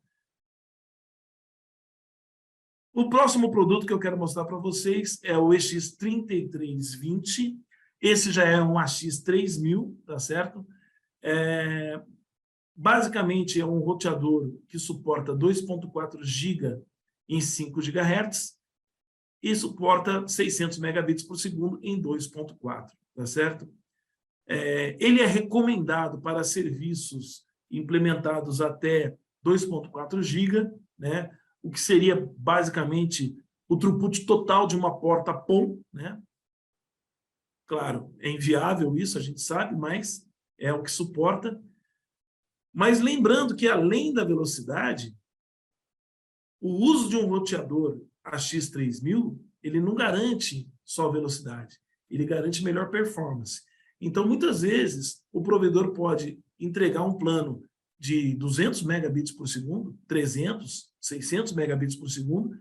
O próximo produto que eu quero mostrar para vocês é o EX3320. Esse já é um AX3000, tá certo? Basicamente, é um roteador que suporta 2.4 GB em 5 GHz e suporta 600 megabits por segundo em 2.4, tá certo? Ele é recomendado para serviços implementados até 2.4 GB, né? O que seria basicamente o throughput total de uma porta PON, né? Claro, é inviável isso, a gente sabe, mas é o que suporta. Mas lembrando que, além da velocidade, o uso de um roteador AX3000, ele não garante só velocidade, ele garante melhor performance. Então, muitas vezes, o provedor pode entregar um plano de 200 megabits por segundo, 300, 600 megabits por segundo,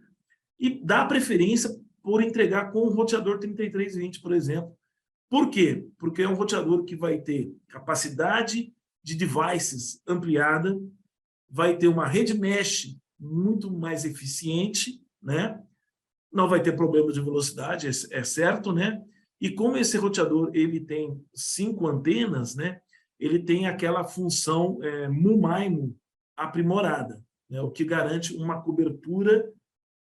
e dar preferência por entregar com o roteador 3320, por exemplo. Por quê? Porque é um roteador que vai ter capacidade de devices ampliada, vai ter uma rede mesh muito mais eficiente, né? Não vai ter problema de velocidade, é certo, né? E como esse roteador ele tem 5 antenas, né? Ele tem aquela função MU-MIMO aprimorada, né? O que garante uma cobertura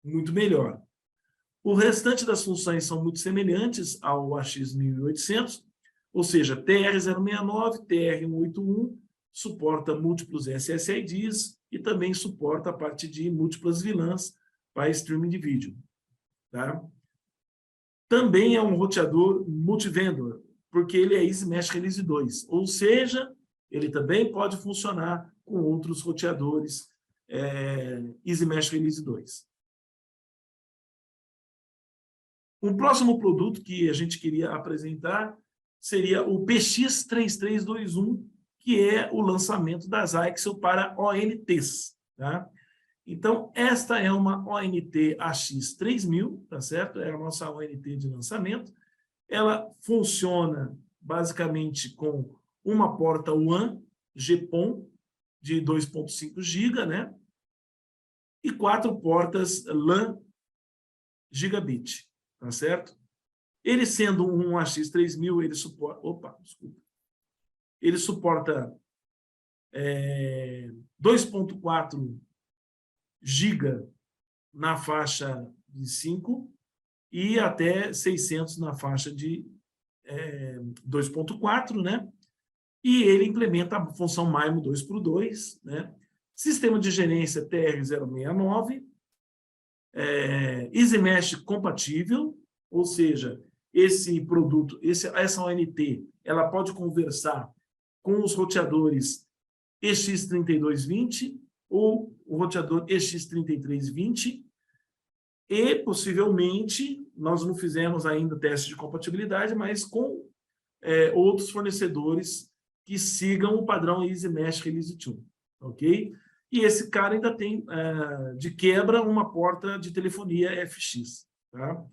muito melhor. O restante das funções são muito semelhantes ao AX1800, ou seja, TR-069, TR-181, suporta múltiplos SSIDs e também suporta a parte de múltiplas VLANs para streaming de vídeo. Tá? Também é um roteador multivendor, porque ele é Easy Mesh Release 2, ou seja, ele também pode funcionar com outros roteadores Easy Mesh Release 2. O próximo produto que a gente queria apresentar seria o PX3321, que é o lançamento da Zyxel para ONTs. Tá? Então, esta é uma ONT AX3000, tá certo? É a nossa ONT de lançamento. Ela funciona basicamente com uma porta WAN GPON de 2.5 GB, né? E 4 portas LAN gigabit, tá certo? Ele sendo um AX3000, ele suporta... Opa, desculpa. Ele suporta 2.4 GB na faixa de 5 e até 600 na faixa de 2.4, né? E ele implementa a função MIMO 2x2, né? Sistema de gerência TR-069, Easy Mesh compatível, ou seja, esse produto, essa ONT, ela pode conversar com os roteadores EX3220 ou o roteador EX3320 e, possivelmente, nós não fizemos ainda teste de compatibilidade, mas com outros fornecedores que sigam o padrão Easy Mesh Release 2, ok? E esse cara ainda tem, de quebra, uma porta de telefonia FX. Tá?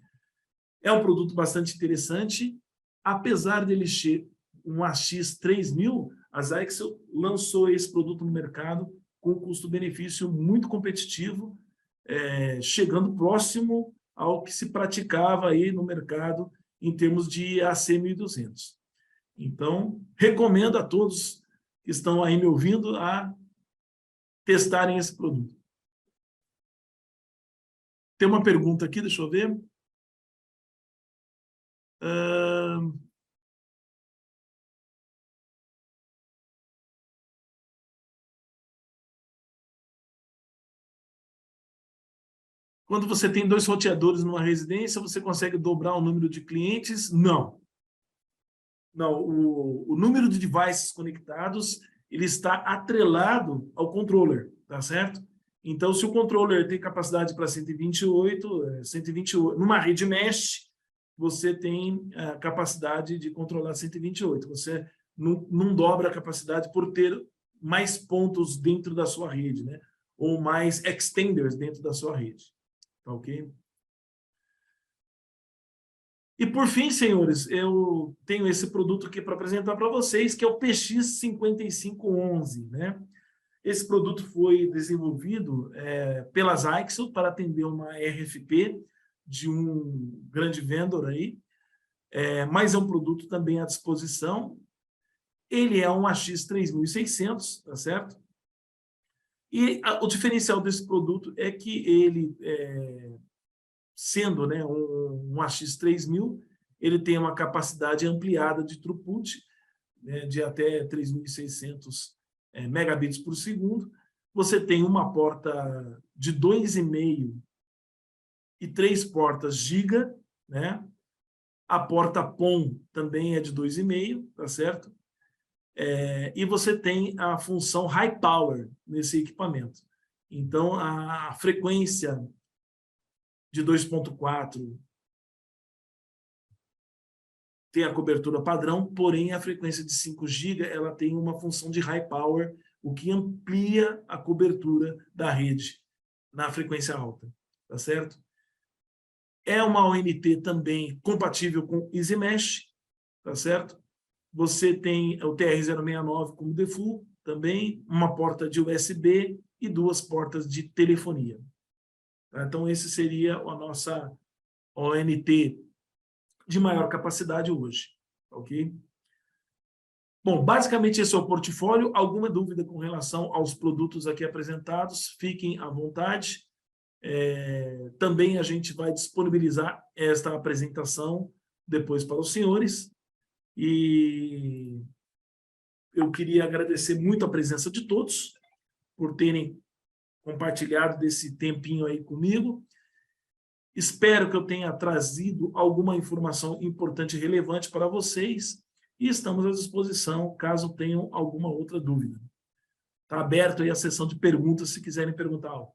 É um produto bastante interessante, apesar dele ser um AX3000, a Zyxel lançou esse produto no mercado com custo-benefício muito competitivo, chegando próximo ao que se praticava aí no mercado em termos de AC1200. Então, recomendo a todos que estão aí me ouvindo a testarem esse produto. Tem uma pergunta aqui, deixa eu ver. Quando você tem 2 roteadores numa residência, você consegue dobrar o número de clientes? Não. Não, o número de devices conectados, ele está atrelado ao controller, tá certo? Então, se o controller tem capacidade para 128, numa rede mesh, você tem a capacidade de controlar 128. Você não dobra a capacidade por ter mais pontos dentro da sua rede, né? Ou mais extenders dentro da sua rede. Tá ok? E, por fim, senhores, eu tenho esse produto aqui para apresentar para vocês, que é o PX5511, né? Esse produto foi desenvolvido pela Zyxel para atender uma RFP de um grande vendor aí, mas é um produto também à disposição. Ele é um AX3600, tá certo? E o diferencial desse produto é que ele, sendo, né, um AX3000, ele tem uma capacidade ampliada de throughput, né, de até 3.600 megabits por segundo. Você tem uma porta de 2,5 e 3 portas giga, né? A porta PON também é de 2,5, tá certo? E você tem a função High Power nesse equipamento. Então, a frequência de 2.4 tem a cobertura padrão, porém a frequência de 5 GB ela tem uma função de High Power, o que amplia a cobertura da rede na frequência alta, tá certo? É uma ONT também compatível com EasyMesh, tá certo? Você tem o TR-069 como default, também uma porta de USB e 2 portas de telefonia. Tá? Então, esse seria a nossa ONT de maior capacidade hoje, ok? Bom, basicamente esse é o portfólio. Alguma dúvida com relação aos produtos aqui apresentados, fiquem à vontade. Também a gente vai disponibilizar esta apresentação depois para os senhores. E eu queria agradecer muito a presença de todos por terem compartilhado desse tempinho aí comigo. Espero que eu tenha trazido alguma informação importante e relevante para vocês e estamos à disposição caso tenham alguma outra dúvida. Está aberto aí a sessão de perguntas se quiserem perguntar algo.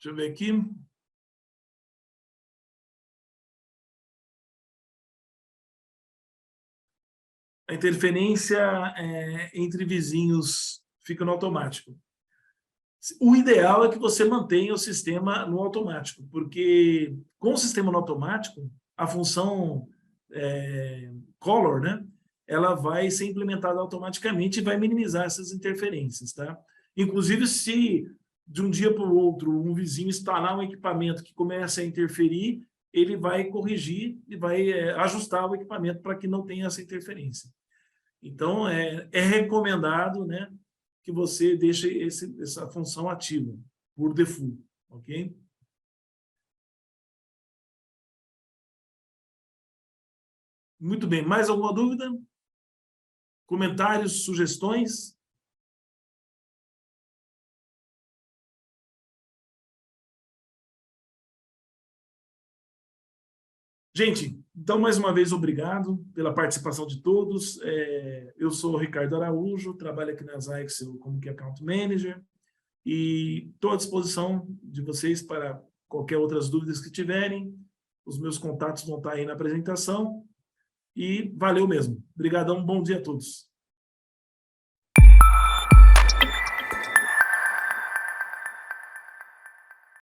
Deixa eu ver aqui. A interferência entre vizinhos fica no automático. O ideal é que você mantenha o sistema no automático, porque com o sistema no automático, a função color, né, ela vai ser implementada automaticamente e vai minimizar essas interferências. Tá? Inclusive, se de um dia para o outro um vizinho instalar um equipamento que comece a interferir, ele vai corrigir e vai ajustar o equipamento para que não tenha essa interferência. Então, é recomendado, né, que você deixe essa função ativa, por default, ok? Muito bem, mais alguma dúvida? Comentários, sugestões? Gente, então, mais uma vez, obrigado pela participação de todos. Eu sou o Ricardo Araújo, trabalho aqui na Zyxel como Key Account Manager e estou à disposição de vocês para qualquer outras dúvidas que tiverem. Os meus contatos vão estar aí na apresentação. E valeu mesmo. Obrigadão, bom dia a todos.